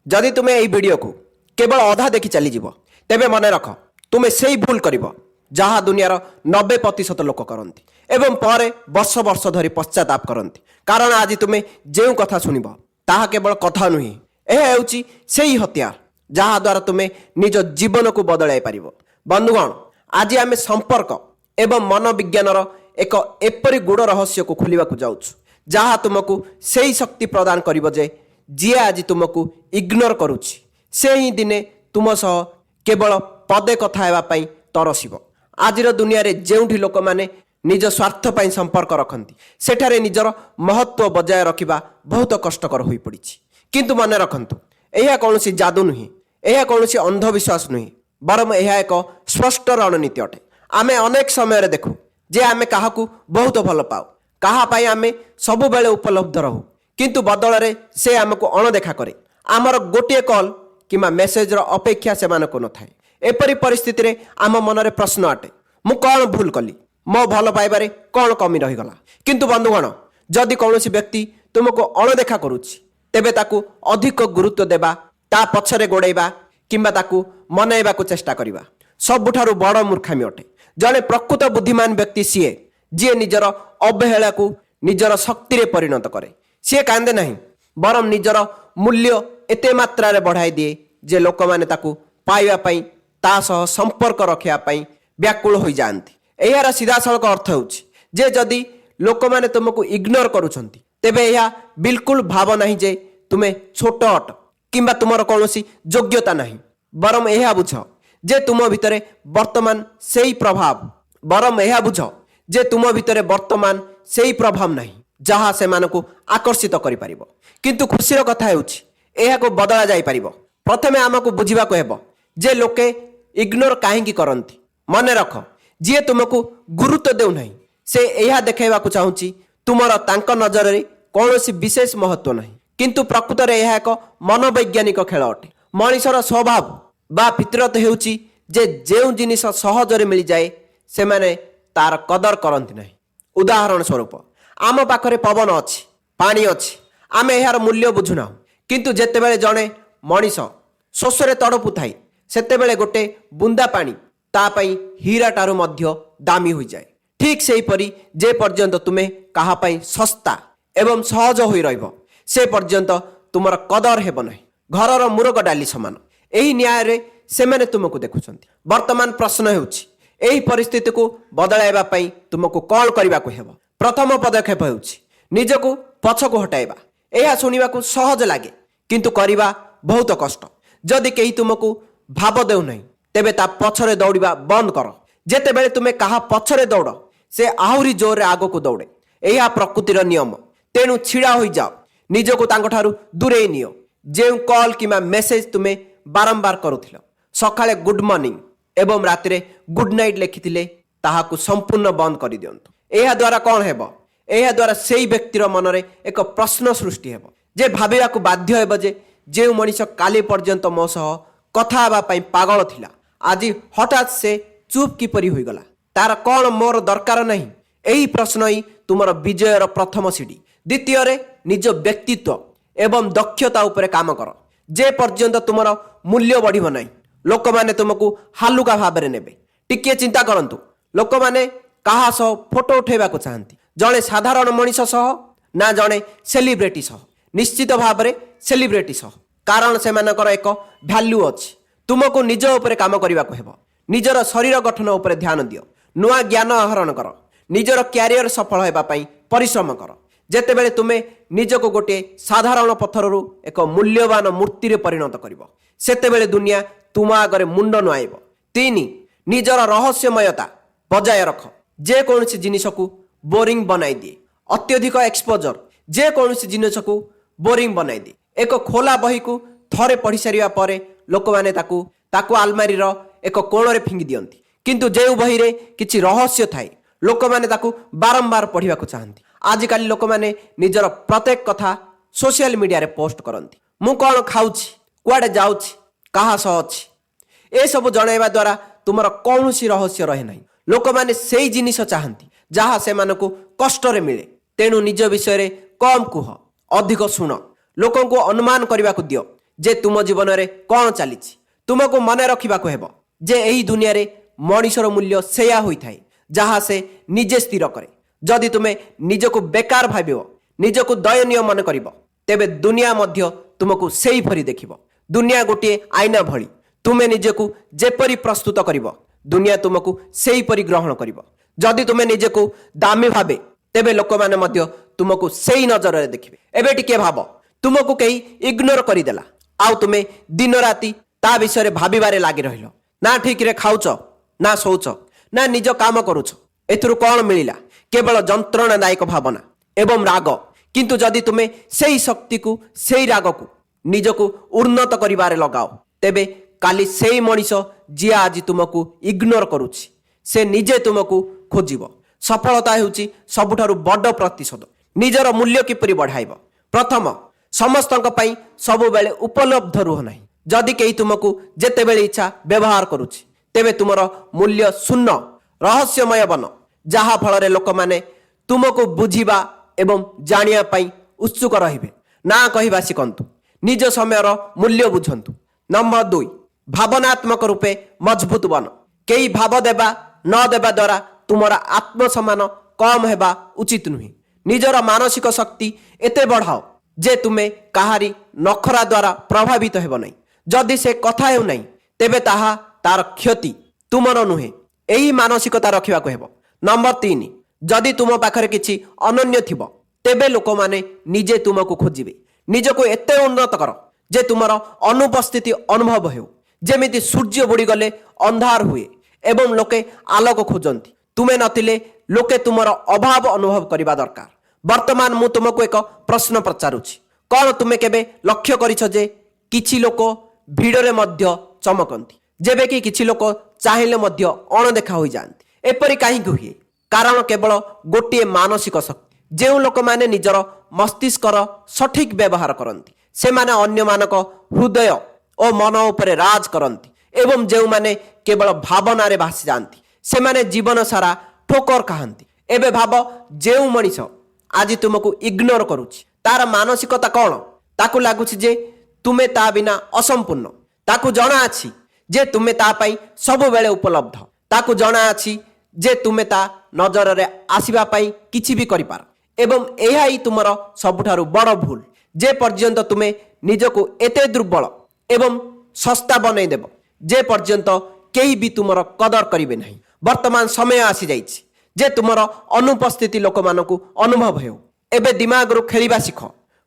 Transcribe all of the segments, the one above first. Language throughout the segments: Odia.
जदि तुम यही वीडियो को केवल अधा देखी चलीज तेबे मन रख तुम्हें से ही भूल कर जहाँ दुनियार 90% लोक करती एवं पर वर्ष वर्ष धरी पश्चाताप करती कारण आज तुम्हें जो कथा शुणव ताहा केवल कथा नुहे यह ହେଉଛି ସେହି हथियार जहाँ द्वारा तुम्हें निज जीवन को बदलाई पार। बंधुगण आज आम संपर्क एवं मनोविज्ञानर एक एपरी गुड़ रहस्य को खोलिबा जाऊँ जहाँ तुमको से ही शक्ति प्रदान करिबो जे जी आज तुमको इग्नोर करुछि से ही दिने तुम सह केवल पदे कथा हेबापई तरसिब। आजिर दुनिया रे जेउठी लोक माने निज स्वार्थ पाई संपर्क रखती सेठारे निजर महत्व बजाय रखिबा बहुत कष्टकर होई पड़िछि। किंतु मन रखंतु यह कौन जादू नुहे यह कौन अंधविश्वास नुहे बरम यह एक स्पष्ट रणनीति अटे। आमे अनेक समय देखु जे आमे काहाकू बहुत भल पाऊ काहापाई आमे सबु बेले उपलब्ध रहू किंतु बदल रे से आमको अणदेखा करे आमर गोटे कॉल किंबा मेसेजर अपेक्षा से मानको न थाए। एपरी परिस्थिति रे आम मनरे प्रश्न अटे मु कौन भूल कली मो भल पाइबारे कौन कमी रहीगला। किंतु बंधुगण जदि कौनसी व्यक्ति तुमको अणदेखा करुछि तेबे ताकू अधिक गुरुत्व देबा ता पछरे गोड़ेबा किंबा ताकू मनाइबाकू चेष्टा करिबा सबुठारु बड़ मूर्खामी अटे। जड़े प्रकृत बुद्धिमान व्यक्ति सीए जी निजर अवहेला को निजर शक्ति रे परिणत करे सी कांदे नहीं बरम निजर मूल्य एते मात्रा रे बढ़ाई दिए जे लोक माने ताकू पाइबा पई ता सह संपर्क रखिया पई व्याकुल होई जांती। एहार सीधा सड़क अर्थ होउछि जे जदि लोक माने तुमको इग्नोर करूछंती तेबे यह बिल्कुल भाव नहीं जे तुमे छोट अट किंबा तुमर कौनसी योग्यता नहीं बरम यह बुझ जे तुम भितरे वर्तमान सेही प्रभाव बरम यह बुझ जे तुम भितरे वर्तमान सेही प्रभाव नहीं जहाँ से मानको आकर्षित करि परिबो। किंतु खुशीर कथा हेउछि एहा को बदला जाई परिबो। प्रथमे आमको बुझिबा को हेबो जे लोके इग्नोर काहेकि करंती। मने रख जे तुमको गुरुत्व देउ नहीं से एहा देखाइबा को चाहुछि तुमर तांक नजर रे कौनसी विशेष महत्व नहीं किंतु प्रकृत रे यह एक मनोवैज्ञानिक खेल अटे। मनिषर स्वभाव बा फितरत हेउछि जे जेउ जिनिस सहजरे मिल जाए से माने तार कदर करंती नहीं। उदाहरण स्वरूप आम पाखरे पवन अछि पानी अछि आमे एहार मूल्य बुझुना किंतु जेतेबेले जणे मनिष शोषरे तड़पु थाई सेतेबेले गोटे बुंदा पानी ता पई हीरा टारु मध्य दामी होई जाए। ठीक सेही परी जे पर्यंत तुमे काहा पई सस्ता एवं सहज होई रहइबो से पर्यंत तुमर कदर हेबो नहीं। घरर मुरग डाली समान एही न्याय रे सेमाने तुमको देखुछंती। वर्तमान प्रश्न हेउछि एही परिस्थिति को बदलाइबा पई तुमको कौन करबा को हेबो। प्रथम पदक्षेप हेउछि निजको पछको हटाइबा। एहा सुनिबा को सहज लागे किंतु करिबा बहुत कष्ट। जदि केही तुमको भाव देउ नहीं तेबे ता पछरे दौड़िबा बंद कर। जेतेबेले तुमे काहा पछरे दौड़ से आहुरी जोर रे आगो को दौड़े एहा प्रकृतिर नियम। तेणु छिड़ा होई जाओ निजको तांको ठारू दूरेई नियो। जे कॉल किंबा मेसेज तुमे बारंबार करुथिल सकाळे गुड मॉर्निंग एवं रातिरे गुड नाइट लिखिथिले ताहाकू संपूर्ण बंद कर दियंतु। एहा द्वारा कौन हेबो एहा द्वारा सेही व्यक्तिर मनरे एक प्रश्न सृष्टि हेबो जे भाबिबा को बाध्य हेबो जे जे मनिष काली पर्यंत मो सह कथा हेबा पई पागल थिला आज हठात से चुप किपरि होई गला तार कौन मोर दरकार नहीं। एही प्रश्न ही तुमर विजयर प्रथम सीढ़ी। द्वितीय रे निज व्यक्तित्व एवं दक्षता उपरे काम कर। जे पर्यंत तुमर मूल्य बढ़िबो नहीं लोक माने तुमको हालुका भाबरे नेबे। टिके चिंता करंतु लोक माने काहा सह फोटो उठेबा को चाहंती जणे साधारण मनिष सह ना जणे सेलिब्रिटी सह। निश्चित भाबरे सेलिब्रिटी सह कारण से मानकर एक वैल्यू अछि। तुमको निज उपरे काम करिबा को हेबो। निजर शरीर गठन उपरे ध्यान दियो नुआ ज्ञान आहरण कर निजर क्यारियर सफल हेबा पई परिश्रम कर। जेतेबेले तुमे निजको गोटे साधारण पत्थररू एक मूल्यवान मूर्ति रे परिणत करिवो सेतेबेले दुनिया तुम आगरे मुंड नुआइबो। 3 निजर रहस्यमयता बजाय रख। जे कौनसी जिनिस को बोरिंग बनाई दिए। अत्यधिक एक्सपोजर जे कौनसी जिनिस को बोरिंग बनाई दिए। एक खोला बही को थरे पढ़ी सारिया परे लोक माने ताकू आलमारी रो एक कोण रे फिंगी दियंती किंतु जे बही रे किछि रहस्य थाई लोक माने ताकू बारंबार पढ़िबा को चाहंती। आजिकाली लोक माने निजर प्रत्येक कथा सोशल मीडिया रे पोस्ट करंती। मु कोन खाउछि कुआडे जाउछि काहा सह अछि ए सब जणाइबा द्वारा तुमर कौनसी रहस्य रहे नहीं। लोक माने सेही जिनिस चाहंती जहाँ से मानको कष्ट रे मिले। तेणु निज विषय रे कम कुह अधिक शुण लोकों को अनुमान करने को दियो ଯେ ତୁମ ଜୀବନରେ କ'ଣ ଚାଲିଛି। ତୁମକୁ ମନେ ରଖିବାକୁ ହେବ ଯେ ଏହି ଦୁନିଆରେ ମଣିଷର ମୂଲ୍ୟ ସେୟା ହୋଇଥାଏ ଯାହା ସେ ନିଜେ ସ୍ଥିର କରେ। ଯଦି ତୁମେ ନିଜକୁ ବେକାର ଭାବିବ, ନିଜକୁ ଦୟନୀୟ ମନେ କରିବ, ତେବେ ଦୁନିଆ ମଧ୍ୟ ତୁମକୁ ସେହିପରି ଦେଖିବ। ଦୁନିଆ ଗୋଟିଏ ଆଇନା ଭଳି। ତୁମେ ନିଜକୁ ଯେପରି ପ୍ରସ୍ତୁତ କରିବ, ଦୁନିଆ ତୁମକୁ ସେହିପରି ଗ୍ରହଣ କରିବ। ଯଦି ତୁମେ ନିଜକୁ ଦାମୀ ଭାବେ, ତେବେ ଲୋକମାନେ ମଧ୍ୟ ତୁମକୁ ସେଇ ନଜରରେ ଦେଖିବେ। ଏବେ ଟିକେ ଭାବ, ତୁମକୁ କେହି ଇଗ୍ନୋର କରିଦେଲା, ଆଉ ତୁମେ ଦିନ ରାତି ତା ବିଷୟରେ ଭାବିବାରେ ଲାଗି ରହିଲ। ନା ଠିକରେ ଖାଉଛ, ନା ଶୋଉଛ, ନା ନିଜ କାମ କରୁଛ। ଏଥିରୁ କ'ଣ ମିଳିଲା? କେବଳ ଯନ୍ତ୍ରଣାଦାୟକ ଭାବନା ଏବଂ ରାଗ। କିନ୍ତୁ ଯଦି ତୁମେ ସେଇ ଶକ୍ତିକୁ, ସେଇ ରାଗକୁ ନିଜକୁ ଉନ୍ନତ କରିବାରେ ଲଗାଅ, ତେବେ କାଲି ସେଇ ମଣିଷ ଯିଏ ଆଜି ତୁମକୁ ଇଗ୍ନୋର କରୁଛି, ସେ ନିଜେ ତୁମକୁ ଖୋଜିବ। ସଫଳତା ହେଉଛି ସବୁଠାରୁ ବଡ଼ ପ୍ରତିଶୋଧ। ନିଜର ମୂଲ୍ୟ କିପରି ବଢ଼ାଇବ? ପ୍ରଥମ, ସମସ୍ତଙ୍କ ପାଇଁ ସବୁବେଳେ ଉପଲବ୍ଧ ରୁହ ନାହିଁ। ଯଦି କେହି ତୁମକୁ ଯେତେବେଳେ ଇଚ୍ଛା ବ୍ୟବହାର କରୁଛି, ତେବେ ତୁମର ମୂଲ୍ୟ ଶୂନ୍ୟ ରହସ୍ୟମୟ ବନ, ଯାହା ଫଳରେ ଲୋକମାନେ ତୁମକୁ ବୁଝିବା ଏବଂ ଜାଣିବା ପାଇଁ ଉତ୍ସୁକ ରହିବେ। ନା କହିବା ଶିଖନ୍ତୁ। ନିଜ ସମୟର ମୂଲ୍ୟ ବୁଝନ୍ତୁ। ନମ୍ବର 2, ଭାବନାତ୍ମକ ରୂପେ ମଜବୁତ ବନ। କେହି ଭାବ ଦେବା ନ ଦେବା ଦ୍ୱାରା ତୁମର ଆତ୍ମସମ୍ମାନ କମ୍ ହେବା ଉଚିତ ନୁହେଁ। ନିଜର ମାନସିକ ଶକ୍ତି ଏତେ ବଢ଼ାଅ ଯେ ତୁମେ କାହାରି ନଖରା ଦ୍ୱାରା ପ୍ରଭାବିତ ହେବ ନାହିଁ। ଯଦି ସେ କଥା ହେଉନାହିଁ, ତେବେ ତାହା ତାର କ୍ଷତି, ତୁମର ନୁହେଁ। ଏହି ମାନସିକତା ରଖିବାକୁ ହେବ। ନମ୍ବର 3, ଯଦି ତୁମ ପାଖରେ କିଛି ଅନନ୍ୟ ଥିବ, ତେବେ ଲୋକମାନେ ନିଜେ ତୁମକୁ ଖୋଜିବେ। ନିଜକୁ ଏତେ ଉନ୍ନତ କର ଯେ ତୁମର ଅନୁପସ୍ଥିତି ଅନୁଭବ ହେଉ। ଯେମିତି ସୂର୍ଯ୍ୟ ବୁଡ଼ିଗଲେ ଅନ୍ଧାର ହୁଏ ଏବଂ ଲୋକେ ଆଲୋକ ଖୋଜନ୍ତି, ତୁମେ ନଥିଲେ ଲୋକେ ତୁମର ଅଭାବ ଅନୁଭବ କରିବା ଦରକାର। ବର୍ତ୍ତମାନ ମୁଁ ତୁମକୁ ଏକ ପ୍ରଶ୍ନ ପଚାରୁଛି। କ'ଣ ତୁମେ କେବେ ଲକ୍ଷ୍ୟ କରିଛ ଯେ କିଛି ଲୋକ ଭିଡ଼ରେ ମଧ୍ୟ ଚମକନ୍ତି, ଯେବେ କି କିଛି ଲୋକ ଚାହିଁଲେ ମଧ୍ୟ ଅଣଦେଖା ହୋଇଯାଆନ୍ତି? ଏପରି କାହିଁକି ହୁଏ? କାରଣ କେବଳ ଗୋଟିଏ ମାନସିକ ଶକ୍ତି। ଯେଉଁ ଲୋକମାନେ ନିଜର ମସ୍ତିଷ୍କର ସଠିକ୍ ବ୍ୟବହାର କରନ୍ତି, ସେମାନେ ଅନ୍ୟମାନଙ୍କ ହୃଦୟ ଓ ମନ ଉପରେ ରାଜ କରନ୍ତି, ଏବଂ ଯେଉଁମାନେ କେବଳ ଭାବନାରେ ଭାସିଯାଆନ୍ତି, ସେମାନେ ଜୀବନ ସାରା ଠୋକର ଖାଆନ୍ତି। ଏବେ ଭାବ, ଯେଉଁ ମଣିଷ ଆଜି ତୁମକୁ ଇଗ୍ନୋର କରୁଛି, ତାର ମାନସିକତା କ'ଣ? ତାକୁ ଲାଗୁଛି ଯେ ତୁମେ ତା ବିନା ଅସମ୍ପୂର୍ଣ୍ଣ। ତାକୁ ଜଣାଅଛି ଯେ ତୁମେ ତା ପାଇଁ ସବୁବେଳେ ଉପଲବ୍ଧ। ତାକୁ ଜଣାଅଛି ଯେ ତୁମେ ତା ନଜରରେ ଆସିବା ପାଇଁ କିଛି ବି କରିପାର। ଏବଂ ଏହା ହିଁ ତୁମର ସବୁଠାରୁ ବଡ଼ ଭୁଲ। ଯେ ପର୍ଯ୍ୟନ୍ତ ତୁମେ ନିଜକୁ ଏତେ ଦୁର୍ବଳ ଏବଂ ଶସ୍ତା ବନେଇଦେବ, ଯେ ପର୍ଯ୍ୟନ୍ତ କେହି ବି ତୁମର କଦର କରିବେ ନାହିଁ। ବର୍ତ୍ତମାନ ସମୟ ଆସିଯାଇଛି ଯେ ତୁମର ଅନୁପସ୍ଥିତି ଲୋକମାନଙ୍କୁ ଅନୁଭବ ହେଉ। ଏବେ ଦିମାଗରୁ ଖେଳିବା ଶିଖ,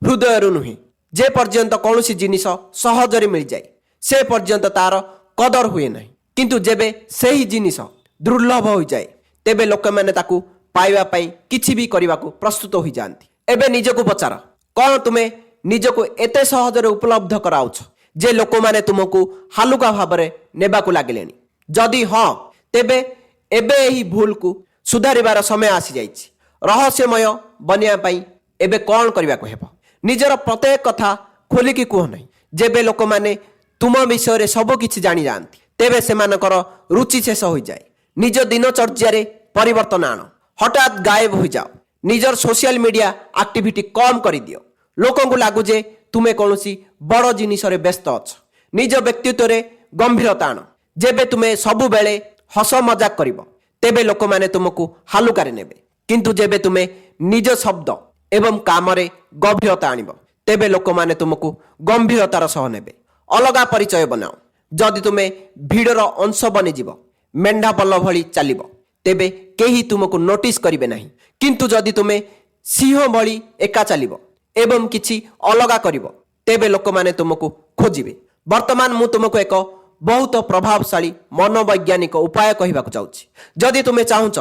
ହୃଦୟରୁ ନୁହେଁ। ଯେ ପର୍ଯ୍ୟନ୍ତ କୌଣସି ଜିନିଷ ସହଜରେ ମିଳିଯାଏ, ସେ ପର୍ଯ୍ୟନ୍ତ ତାର କଦର ହୁଏ ନାହିଁ। କିନ୍ତୁ ଯେବେ ସେହି ଜିନିଷ ଦୁର୍ଲଭ ହୋଇଯାଏ, ତେବେ ଲୋକମାନେ ତାକୁ ପାଇବା ପାଇଁ କିଛି ବି କରିବାକୁ ପ୍ରସ୍ତୁତ ହୋଇଯାଆନ୍ତି। ଏବେ ନିଜକୁ ପଚାର, କ'ଣ ତୁମେ ନିଜକୁ ଏତେ ସହଜରେ ଉପଲବ୍ଧ କରାଉଛ ଯେ ଲୋକମାନେ ତୁମକୁ ହାଲୁକା ଭାବରେ ନେବାକୁ ଲାଗିଲେଣି? ଯଦି ହଁ, ତେବେ ଏବେ ଏହି ଭୁଲକୁ ସୁଧାରିବାର ସମୟ ଆସିଯାଇଛି। ରହସ୍ୟମୟ ବନିବା ପାଇଁ ଏବେ କ'ଣ କରିବାକୁ ହେବ? ନିଜର ପ୍ରତ୍ୟେକ କଥା ଖୋଲିକି କୁହ ନାହିଁ। ଯେବେ ଲୋକମାନେ ତୁମ ବିଷୟରେ ସବୁ କିଛି ଜାଣିଯାଆନ୍ତି, ତେବେ ସେମାନଙ୍କର ରୁଚି ଶେଷ ହୋଇଯାଏ। ନିଜ ଦିନଚର୍ଯ୍ୟାରେ ପରିବର୍ତ୍ତନ ଆଣ। ହଠାତ୍ ଗାୟବ ହୋଇଯାଅ। ନିଜର ସୋସିଆଲ ମିଡ଼ିଆ ଆକ୍ଟିଭିଟି କମ୍ କରିଦିଅ। ଲୋକଙ୍କୁ ଲାଗୁ ଯେ ତୁମେ କୌଣସି ବଡ଼ ଜିନିଷରେ ବ୍ୟସ୍ତ ଅଛ। ନିଜ ବ୍ୟକ୍ତିତ୍ୱରେ ଗମ୍ଭୀରତା ଆଣ। ଯେବେ ତୁମେ ସବୁବେଳେ ହସ ମଜାକ କରିବ, ତେବେ ଲୋକମାନେ ତୁମକୁ ହାଲୁକାରେ ନେବେ। କିନ୍ତୁ ଯେବେ ତୁମେ ନିଜ ଶବ୍ଦ ଏବଂ କାମରେ ଗଭୀରତା ଆଣିବ, ତେବେ ଲୋକମାନେ ତୁମକୁ ଗମ୍ଭୀରତାର ସହ ନେବେ। ଅଲଗା ପରିଚୟ ବନାଅ। ଯଦି ତୁମେ ଭିଡ଼ର ଅଂଶ ବନିଯିବ, ମେଣ୍ଢାପଲ ଭଳି ଚାଲିବ, ତେବେ କେହି ତୁମକୁ ନୋଟିସ୍ କରିବେ ନାହିଁ। କିନ୍ତୁ ଯଦି ତୁମେ ସିଂହ ଭଳି ଏକା ଚାଲିବ ଏବଂ କିଛି ଅଲଗା କରିବ, ତେବେ ଲୋକମାନେ ତୁମକୁ ଖୋଜିବେ। ବର୍ତ୍ତମାନ ମୁଁ ତୁମକୁ ଏକ ବହୁତ ପ୍ରଭାବଶାଳୀ ମନୋବୈଜ୍ଞାନିକ ଉପାୟ କହିବାକୁ ଯାଉଛି। ଯଦି ତୁମେ ଚାହୁଁଛ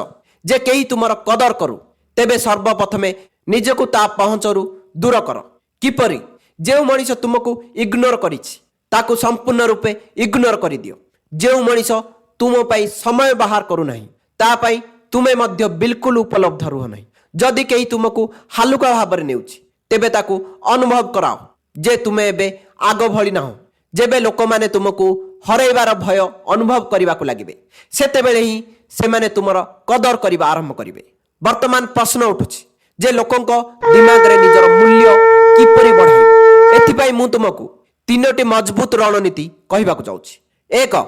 ଯେ କେହି ତୁମର କଦର କରୁ, ତେବେ ସର୍ବପ୍ରଥମେ ନିଜକୁ ତା ପହଞ୍ଚରୁ ଦୂର କର। କିପରି? ଯେଉଁ ମଣିଷ ତୁମକୁ ଇଗ୍ନୋର କରିଛି, ତାକୁ ସମ୍ପୂର୍ଣ୍ଣ ରୂପେ ଇଗ୍ନୋର କରିଦିଅ। ଯେଉଁ ମଣିଷ ତୁମ ପାଇଁ ସମୟ ବାହାର କରୁନାହିଁ, ତା ପାଇଁ ତୁମେ ମଧ୍ୟ ବିଲକୁଲ ଉପଲବ୍ଧ ରୁହ ନାହିଁ। ଯଦି କେହି ତୁମକୁ ହାଲୁକା ଭାବରେ ନେଉଛି, ତେବେ ତାକୁ ଅନୁଭବ କରାଅ ଯେ ତୁମେ ଏବେ ଆଗ ଭଳି ନାହଁ। ଯେବେ ଲୋକମାନେ ତୁମକୁ ହରାଇବାର ଭୟ ଅନୁଭବ କରିବାକୁ ଲାଗିବେ, ସେତେବେଳେ ହିଁ ସେମାନେ ତୁମର କଦର କରିବା ଆରମ୍ଭ କରିବେ। ବର୍ତ୍ତମାନ ପ୍ରଶ୍ନ ଉଠୁଛି ଯେ ଲୋକଙ୍କ ଦିମାଗରେ ନିଜର ମୂଲ୍ୟ କିପରି ବଢ଼ାଇବ? ଏଥିପାଇଁ ମୁଁ ତୁମକୁ ତିନୋଟି ମଜବୁତ ରଣନୀତି କହିବାକୁ ଯାଉଛି। 1.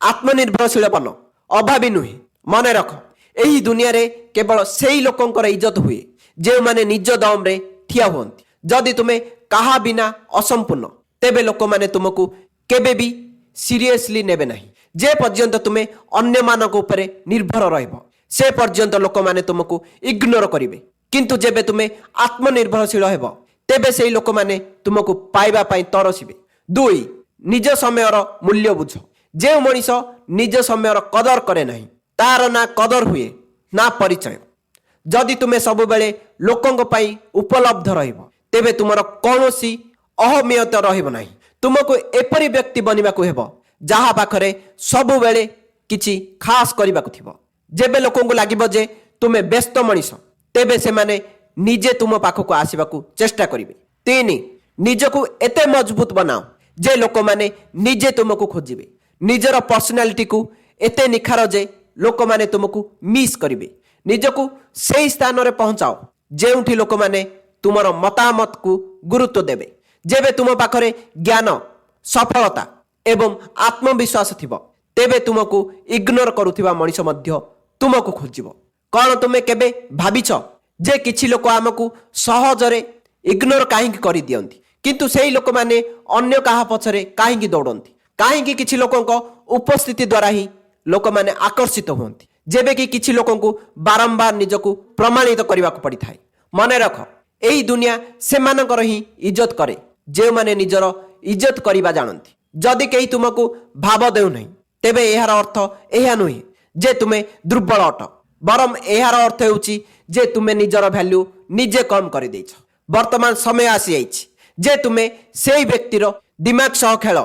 ଆତ୍ମନିର୍ଭରଶୀଳ ବନ, ଅଭାବୀ ନୁହେଁ। ମନେ ରଖ, ଏହି ଦୁନିଆରେ କେବଳ ସେହି ଲୋକଙ୍କର ଇଜ୍ଜତ ହୁଏ ଯେଉଁମାନେ ନିଜ ଦମରେ ଠିଆ ହୁଅନ୍ତି। ଯଦି ତୁମେ କାହା ବିନା ଅସମ୍ପୂର୍ଣ୍ଣ, ତେବେ ଲୋକମାନେ ତୁମକୁ କେବେ ବି ସିରିୟସଲି ନେବେ ନାହିଁ। ଯେ ପର୍ଯ୍ୟନ୍ତ ତୁମେ ଅନ୍ୟମାନଙ୍କ ଉପରେ ନିର୍ଭର ରହିବ, ସେ ପର୍ଯ୍ୟନ୍ତ ଲୋକମାନେ ତୁମକୁ ଇଗ୍ନୋର କରିବେ। କିନ୍ତୁ ଯେବେ ତୁମେ ଆତ୍ମନିର୍ଭରଶୀଳ ହେବ, ତେବେ ସେହି ଲୋକମାନେ ତୁମକୁ ପାଇବା ପାଇଁ ତରସିବେ। 2. ନିଜ ସମୟର ମୂଲ୍ୟ ବୁଝ। ଯେଉଁ ମଣିଷ ନିଜ ସମୟର କଦର କରେ ନାହିଁ, ତାର ନା କଦର ହୁଏ ନା ପରିଚୟ। ଯଦି ତୁମେ ସବୁବେଳେ ଲୋକଙ୍କ ପାଇଁ ଉପଲବ୍ଧ ରହିବ, ତେବେ ତୁମର କୌଣସି ଅହମିୟତ ରହିବ ନାହିଁ। ତୁମକୁ ଏପରି ବ୍ୟକ୍ତି ବନିବାକୁ ହେବ ଯାହା ପାଖରେ ସବୁବେଳେ କିଛି ଖାସ କରିବାକୁ ଥିବ। ଯେବେ ଲୋକଙ୍କୁ ଲାଗିବ ଯେ ତୁମେ ବ୍ୟସ୍ତ ମଣିଷ, ତେବେ ସେମାନେ ନିଜେ ତୁମ ପାଖକୁ ଆସିବାକୁ ଚେଷ୍ଟା କରିବେ। 3. ନିଜକୁ ଏତେ ମଜବୁତ ବନାଅ ଯେ ଲୋକମାନେ ନିଜେ ତୁମକୁ ଖୋଜିବେ। ନିଜର ପର୍ସନାଲିଟିକୁ ଏତେ ନିଖାର ଯେ ଲୋକମାନେ ତୁମକୁ ମିସ୍ କରିବେ। ନିଜକୁ ସେହି ସ୍ଥାନରେ ପହଞ୍ଚାଅ ଯେଉଁଠି ଲୋକମାନେ ତୁମର ମତାମତକୁ ଗୁରୁତ୍ୱ ଦେବେ। ଯେବେ ତୁମ ପାଖରେ ଜ୍ଞାନ, ସଫଳତା ଏବଂ ଆତ୍ମବିଶ୍ୱାସ ଥିବ, ତେବେ ତୁମକୁ ଇଗ୍ନୋର କରୁଥିବା ମଣିଷ ମଧ୍ୟ ତୁମକୁ ଖୋଜିବ। କ'ଣ ତୁମେ କେବେ ଭାବିଛ ଯେ କିଛି ଲୋକ ଆମକୁ ସହଜରେ ଇଗ୍ନୋର କାହିଁକି କରିଦିଅନ୍ତି, କିନ୍ତୁ ସେହି ଲୋକମାନେ ଅନ୍ୟ କାହା ପଛରେ କାହିଁକି ଦୌଡ଼ନ୍ତି? କାହିଁକି କିଛି ଲୋକଙ୍କ ଉପସ୍ଥିତି ଦ୍ୱାରା ହିଁ ଲୋକମାନେ ଆକର୍ଷିତ ହୁଅନ୍ତି, ଯେବେ କି କିଛି ଲୋକଙ୍କୁ ବାରମ୍ବାର ନିଜକୁ ପ୍ରମାଣିତ କରିବାକୁ ପଡ଼ିଥାଏ? ମନେ ରଖ, ଏହି ଦୁନିଆ ସେମାନଙ୍କର ହିଁ ଇଜ୍ଜତ କରେ ଯେଉଁମାନେ ନିଜର ଇଜ୍ଜତ କରିବା ଜାଣନ୍ତି। ଯଦି କେହି ତୁମକୁ ଭାବ ଦେଉନାହିଁ, ତେବେ ଏହାର ଅର୍ଥ ଏହା ନୁହେଁ ଯେ ତୁମେ ଦୁର୍ବଳ ଅଟ, ବରଂ ଏହାର ଅର୍ଥ ହେଉଛି ଯେ ତୁମେ ନିଜର ଭ୍ୟାଲ୍ୟୁ ନିଜେ କମ୍ କରିଦେଇଛ। ବର୍ତ୍ତମାନ ସମୟ ଆସିଯାଇଛି ଯେ ତୁମେ ସେହି ବ୍ୟକ୍ତିର ଦିମାଗ ସହ ଖେଳ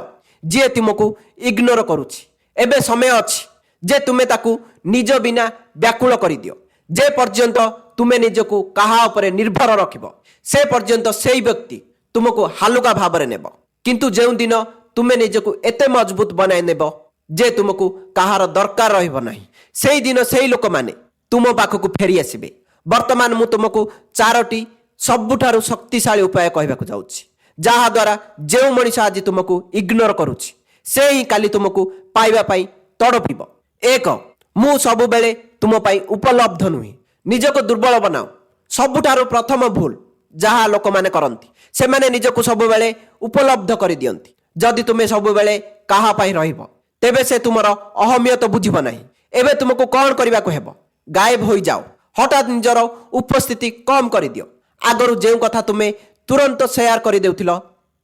ଯିଏ ତୁମକୁ ଇଗ୍ନୋର କରୁଛି। ଏବେ ସମୟ ଅଛି ଯେ ତୁମେ ତାକୁ ନିଜ ବିନା ବ୍ୟାକୁଳ କରିଦିଅ। ଯେ ପର୍ଯ୍ୟନ୍ତ ତୁମେ ନିଜକୁ କାହା ଉପରେ ନିର୍ଭର ରଖିବ, ସେ ପର୍ଯ୍ୟନ୍ତ ସେହି ବ୍ୟକ୍ତି ତୁମକୁ ହାଲୁକା ଭାବରେ ନେବ। କିନ୍ତୁ ଯେଉଁଦିନ ତୁମେ ନିଜକୁ ଏତେ ମଜବୁତ ବନାଇ ନେବ ଯେ ତୁମକୁ କାହାର ଦରକାର ରହିବ ନାହିଁ, ସେହିଦିନ ସେହି ଲୋକମାନେ ତୁମ ପାଖକୁ ଫେରି ଆସିବେ। ବର୍ତ୍ତମାନ ମୁଁ ତୁମକୁ 4ଟି ସବୁଠାରୁ ଶକ୍ତିଶାଳୀ ଉପାୟ କହିବାକୁ ଯାଉଛି, ଯାହାଦ୍ୱାରା ଯେଉଁ ମଣିଷ ଆଜି ତୁମକୁ ଇଗ୍ନୋର କରୁଛି, ସେ ହିଁ କାଲି ତୁମକୁ ପାଇବା ପାଇଁ ତଡ଼ପିବ। 1. ମୁଁ ସବୁବେଳେ ତୁମ ପାଇଁ ଉପଲବ୍ଧ ନୁହେଁ। ନିଜକୁ ଦୁର୍ବଳ ବନାଅ। ସବୁଠାରୁ ପ୍ରଥମ ଭୁଲ ଯାହା ଲୋକମାନେ କରନ୍ତି, ସେମାନେ ନିଜକୁ ସବୁବେଳେ ଉପଲବ୍ଧ କରିଦିଅନ୍ତି। ଯଦି ତୁମେ ସବୁବେଳେ କାହା ପାଇଁ ରହିବ, ତେବେ ସେ ତୁମର ଅହମିୟତ ବୁଝିବ ନାହିଁ। ଏବେ ତୁମକୁ କ'ଣ କରିବାକୁ ହେବ? ଗାୟବ ହୋଇଯାଅ। ହଠାତ୍ ନିଜର ଉପସ୍ଥିତି କମ୍ କରିଦିଅ। ଆଗରୁ ଯେଉଁ କଥା ତୁମେ ତୁରନ୍ତ ସେୟାର କରିଦେଉଥିଲ,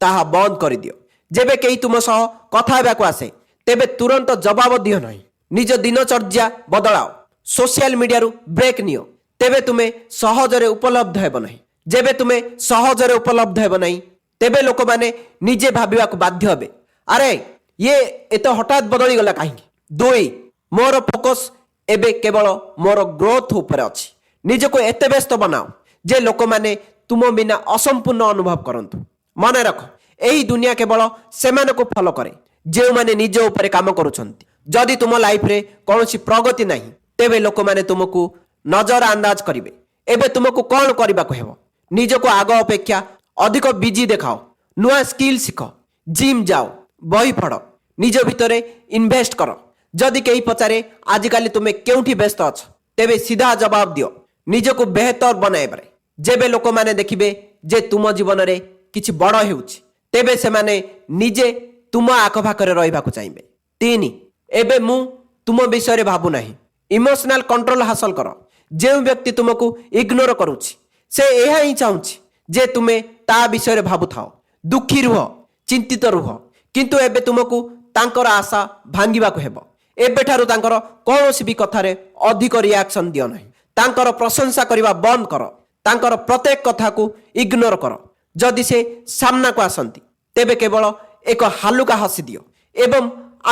ତାହା ବନ୍ଦ କରିଦିଅ। ଯେବେ କେହି ତୁମ ସହ କଥା ହେବାକୁ ଆସେ, ତେବେ ତୁରନ୍ତ ଜବାବ ଦିଅ ନାହିଁ। ନିଜ ଦିନଚର୍ଯ୍ୟା ବଦଳାଅ। ସୋସିଆଲ ମିଡ଼ିଆରୁ ବ୍ରେକ୍ ନିଅ। ତେବେ ତୁମେ ସହଜରେ ଉପଲବ୍ଧ ହେବ ନାହିଁ। ଯେବେ ତୁମେ ସହଜରେ ଉପଲବ୍ଧ ହେବ ନାହିଁ, ତେବେ ଲୋକମାନେ ନିଜେ ଭାବିବାକୁ ବାଧ୍ୟ ହେବେ, ଆରେ ଇଏ ଏତେ ହଠାତ୍ ବଦଳିଗଲା କାହିଁକି? 2. ମୋର ଫୋକସ୍ ଏବେ କେବଳ ମୋର ଗ୍ରୋଥ ଉପରେ ଅଛି। ନିଜକୁ ଏତେ ବ୍ୟସ୍ତ ବନାଅ ଯେ ଲୋକମାନେ ତୁମ ବିନା ଅସମ୍ପୂର୍ଣ୍ଣ ଅନୁଭବ କରନ୍ତୁ। ମନେ ରଖ, ଏହି ଦୁନିଆ କେବଳ ସେମାନଙ୍କୁ ଫଲୋ କରେ ଯେଉଁମାନେ ନିଜ ଉପରେ କାମ କରୁଛନ୍ତି। ଯଦି ତୁମ ଲାଇଫରେ କୌଣସି ପ୍ରଗତି ନାହିଁ, ତେବେ ଲୋକମାନେ ତୁମକୁ ନଜର ଅନ୍ଦାଜ କରିବେ। ଏବେ ତୁମକୁ କ'ଣ କରିବାକୁ ହେବ? ନିଜକୁ ଆଗ ଅପେକ୍ଷା ଅଧିକ ବିଜି ଦେଖାଅ। ନୂଆ ସ୍କିଲ୍ ଶିଖ, ଜିମ୍ ଯାଅ, ବହି ପଢ଼, ନିଜ ଭିତରେ ଇନଭେଷ୍ଟ କର। ଯଦି କେହି ପଚାରେ ଆଜିକାଲି ତୁମେ କେଉଁଠି ବ୍ୟସ୍ତ ଅଛ, ତେବେ ସିଧା ଜବାବ ଦିଅ, ନିଜକୁ ବେହତର ବନାଇବାରେ। ଯେବେ ଲୋକମାନେ ଦେଖିବେ ଯେ ତୁମ ଜୀବନରେ କିଛି ବଡ଼ ହେଉଛି, ତେବେ ସେମାନେ ନିଜେ ତୁମ ଆଖପାଖରେ ରହିବାକୁ ଚାହିଁବେ। 3. ଏବେ ମୁଁ ତୁମ ବିଷୟରେ ଭାବୁନାହିଁ। ଇମୋସନାଲ କଣ୍ଟ୍ରୋଲ ହାସଲ କର। ଯେଉଁ ବ୍ୟକ୍ତି ତୁମକୁ ଇଗ୍ନୋର କରୁଛି, ସେ ଏହା ହିଁ ଚାହୁଁଛି ଯେ ତୁମେ ତା ବିଷୟରେ ଭାବୁଥାଅ। ଦୁଃଖୀ ରୁହ, ଚିନ୍ତିତ ରୁହ, କିନ୍ତୁ ଏବେ ତୁମକୁ ତାଙ୍କର ଆଶା ଭାଙ୍ଗିବାକୁ ହେବ। ଏବେଠାରୁ ତାଙ୍କର କୌଣସି ବି କଥାରେ ଅଧିକ ରିଆକ୍ସନ ଦିଅ ନାହିଁ। ତାଙ୍କର ପ୍ରଶଂସା କରିବା ବନ୍ଦ କର। ତାଙ୍କର ପ୍ରତ୍ୟେକ କଥାକୁ ଇଗ୍ନୋର କର। ଯଦି ସେ ସାମ୍ନାକୁ ଆସନ୍ତି, ତେବେ କେବଳ ଏକ ହାଲୁକା ହସି ଦିଅ ଏବଂ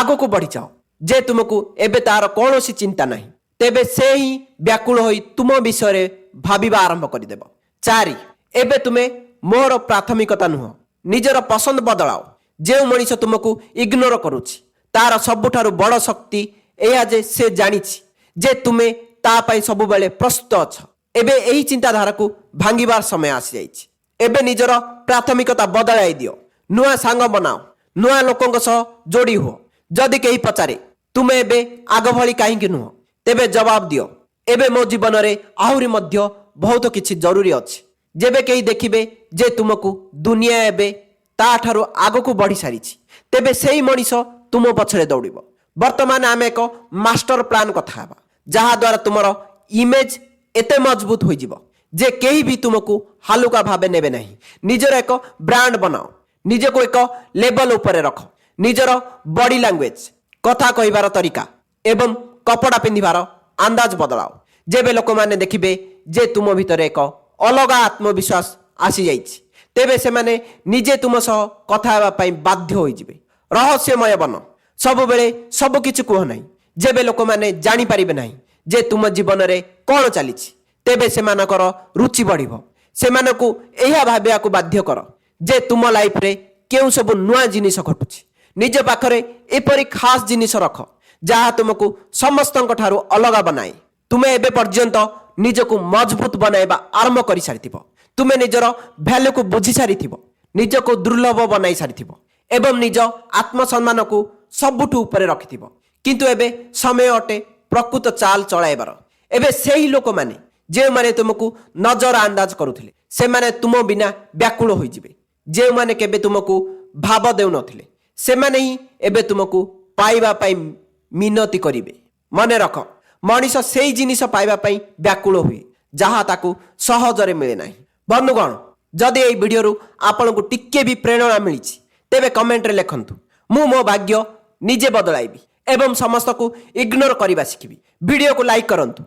ଆଗକୁ ବଢ଼ିଯାଅ। ଯେ ତୁମକୁ ଏବେ ତାର କୌଣସି ଚିନ୍ତା ନାହିଁ, ତେବେ ସେ ହିଁ ବ୍ୟାକୁଳ ହୋଇ ତୁମ ବିଷୟରେ ଭାବିବା ଆରମ୍ଭ କରିଦେବ। 4. ଏବେ ତୁମେ ମୋର ପ୍ରାଥମିକତା ନୁହଁ। ନିଜର ପସନ୍ଦ ବଦଳାଅ। ଯେଉଁ ମଣିଷ ତୁମକୁ ଇଗ୍ନୋର କରୁଛି, ତାର ସବୁଠାରୁ ବଡ଼ ଶକ୍ତି ଏହା ଯେ ସେ ଜାଣିଛି ଯେ ତୁମେ ତା ପାଇଁ ସବୁବେଳେ ପ୍ରସ୍ତୁତ ଅଛ। ଏବେ ଏହି ଚିନ୍ତାଧାରାକୁ ଭାଙ୍ଗିବାର ସମୟ ଆସିଯାଇଛି। ଏବେ ନିଜର ପ୍ରାଥମିକତା ବଦଳାଇ ଦିଅ। ନୂଆ ସାଙ୍ଗ ବନାଅ। ନୂଆ ଲୋକଙ୍କ ସହ ଯୋଡ଼ି ହୁଅ। ଯଦି କେହି ପଚାରେ ତୁମେ ଏବେ ଆଗ ଭଳି କାହିଁକି ନୁହଁ, ତେବେ ଜବାବ ଦିଅ, ଏବେ ମୋ ଜୀବନରେ ଆହୁରି ମଧ୍ୟ ବହୁତ କିଛି ଜରୁରୀ ଅଛି। ଯେବେ କେହି ଦେଖିବେ ଯେ ତୁମକୁ ଦୁନିଆ ଏବେ ତାଠାରୁ ଆଗକୁ ବଢ଼ି ସାରିଛି, ତେବେ ସେହି ମଣିଷ ତୁମ ପଛରେ ଦୌଡ଼ିବ। ବର୍ତ୍ତମାନ ଆମେ ଏକ ମାଷ୍ଟର ପ୍ଲାନ୍ କଥା ହେବା, ଯାହାଦ୍ୱାରା ତୁମର ଇମେଜ ଏତେ ମଜବୁତ ହୋଇଯିବ ଯେ କେହି ବି ତୁମକୁ ହାଲୁକା ଭାବେ ନେବେ ନାହିଁ। ନିଜର ଏକ ବ୍ରାଣ୍ଡ ବନାଅ, ନିଜକୁ ଏକ ଲେବଲ ଉପରେ ରଖ। ନିଜର ବଡି ଲାଙ୍ଗୁଏଜ, କଥା କହିବାର ତରିକା ଏବଂ କପଡ଼ା ପିନ୍ଧିବାର ଅନ୍ଦାଜ ବଦଳାଅ। ଯେବେ ଲୋକମାନେ ଦେଖିବେ ଯେ ତୁମ ଭିତରେ ଏକ ଅଲଗା ଆତ୍ମବିଶ୍ୱାସ ଆସିଯାଇଛି, ତେବେ ସେମାନେ ନିଜେ ତୁମ ସହ କଥା ହେବା ପାଇଁ ବାଧ୍ୟ ହୋଇଯିବେ। ରହସ୍ୟମୟ ବନ, ସବୁବେଳେ ସବୁକିଛି କୁହ ନାହିଁ। ଯେବେ ଲୋକମାନେ ଜାଣିପାରିବେ ନାହିଁ ଯେ ତୁମ ଜୀବନରେ କ'ଣ ଚାଲିଛି, ତେବେ ସେମାନଙ୍କର ରୁଚି ବଢ଼ିବ। ସେମାନଙ୍କୁ ଏହା ଭାବିବାକୁ ବାଧ୍ୟ କର ଯେ ତୁମ ଲାଇଫରେ କେଉଁ ସବୁ ନୂଆ ଜିନିଷ ଘଟୁଛି। ନିଜ ପାଖରେ ଏପରି ଖାସ ଜିନିଷ ରଖ ଯାହା ତୁମକୁ ସମସ୍ତଙ୍କ ଠାରୁ ଅଲଗା ବନାଏ। ତୁମେ ଏବେ ପର୍ଯ୍ୟନ୍ତ ନିଜକୁ ମଜବୁତ ବନାଇବା ଆରମ୍ଭ କରିସାରିଥିବ। ତୁମେ ନିଜର ଭ୍ୟାଲୁକୁ ବୁଝି ସାରିଥିବ, ନିଜକୁ ଦୁର୍ଲଭ ବନାଇ ସାରିଥିବ ଏବଂ ନିଜ ଆତ୍ମସମ୍ମାନକୁ ସବୁଠୁ ଉପରେ ରଖିଥିବ। କିନ୍ତୁ ଏବେ ସମୟ ଅଟେ ପ୍ରକୃତ ଚାଲ ଚଳାଇବାର। ଏବେ ସେହି ଲୋକମାନେ ଯେଉଁମାନେ ତୁମକୁ ନଜର ଅନ୍ଦାଜ କରୁଥିଲେ, ସେମାନେ ତୁମ ବିନା ବ୍ୟାକୁଳ ହୋଇଯିବେ। ଯେଉଁମାନେ କେବେ ତୁମକୁ ଭାବ ଦେଉନଥିଲେ, ସେମାନେ ହିଁ ଏବେ ତୁମକୁ ପାଇବା ପାଇଁ ମିନତି କରିବେ। ମନେ ରଖ, ମଣିଷ ସେହି ଜିନିଷ ପାଇବା ପାଇଁ ବ୍ୟାକୁଳ ହୁଏ ଯାହା ତାକୁ ସହଜରେ ମିଳେ ନାହିଁ। ବନ୍ଧୁଗଣ, ଯଦି ଏହି ଭିଡ଼ିଓରୁ ଆପଣଙ୍କୁ ଟିକେ ବି ପ୍ରେରଣା ମିଳିଛି, ତେବେ କମେଣ୍ଟରେ ଲେଖନ୍ତୁ, ମୁଁ ମୋ ଭାଗ୍ୟ ନିଜେ ବଦଳାଇବି ଏବଂ ସମସ୍ତଙ୍କୁ ଇଗ୍ନୋର କରିବା ଶିଖିବି। ଭିଡ଼ିଓକୁ ଲାଇକ୍ କରନ୍ତୁ।